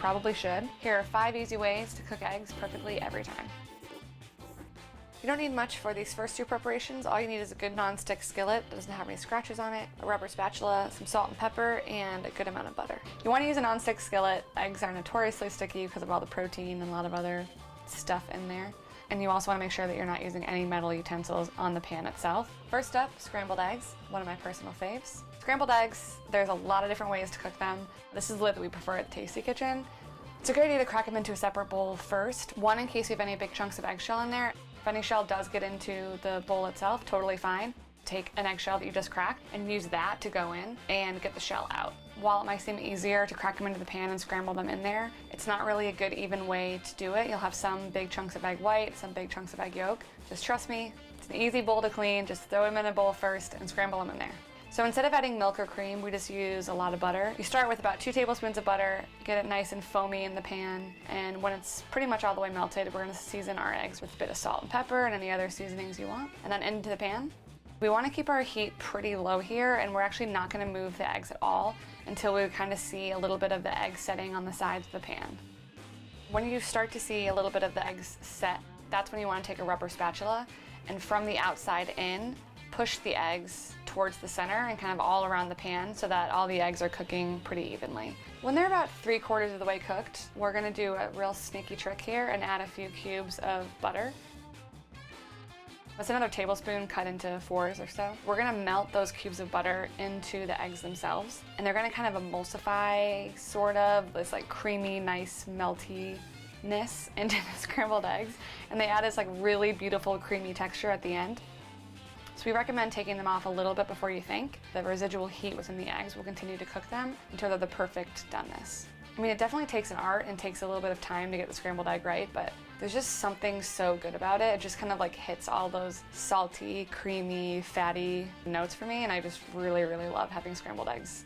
probably should. Here are 5 easy ways to cook eggs perfectly every time. You don't need much for these first 2 preparations. All you need is a good non-stick skillet that doesn't have any scratches on it, a rubber spatula, some salt and pepper, and a good amount of butter. You want to use a non-stick skillet. Eggs are notoriously sticky because of all the protein and a lot of other stuff in there. And you also want to make sure that you're not using any metal utensils on the pan itself. First up, scrambled eggs, one of my personal faves. Scrambled eggs, there's a lot of different ways to cook them. This is the way that we prefer at the Tasty Kitchen. It's a great idea to crack them into a separate bowl first. One, in case you have any big chunks of eggshell in there. If any shell does get into the bowl itself, totally fine. Take an eggshell that you just cracked and use that to go in and get the shell out. While it might seem easier to crack them into the pan and scramble them in there, it's not really a good even way to do it. You'll have some big chunks of egg white, some big chunks of egg yolk. Just trust me, it's an easy bowl to clean. Just throw them in a bowl first and scramble them in there. So instead of adding milk or cream, we just use a lot of butter. You start with about 2 tablespoons of butter, get it nice and foamy in the pan, and when it's pretty much all the way melted, we're gonna season our eggs with a bit of salt and pepper and any other seasonings you want, and then into the pan. We want to keep our heat pretty low here, and we're actually not going to move the eggs at all until we kind of see a little bit of the egg setting on the sides of the pan. When you start to see a little bit of the eggs set, that's when you want to take a rubber spatula and from the outside in, push the eggs towards the center and kind of all around the pan so that all the eggs are cooking pretty evenly. When they're about 3/4 of the way cooked, we're going to do a real sneaky trick here and add a few cubes of butter. That's another tablespoon cut into 4s or so. We're gonna melt those cubes of butter into the eggs themselves, and they're gonna kind of emulsify, sort of, this like creamy, nice, meltiness into the scrambled eggs, and they add this like really beautiful creamy texture at the end. So we recommend taking them off a little bit before you think. The residual heat within the eggs will continue to cook them until they're the perfect doneness. I mean, it definitely takes an art and takes a little bit of time to get the scrambled egg right, but there's just something so good about it. It just kind of like hits all those salty, creamy, fatty notes for me, and I just really, really love having scrambled eggs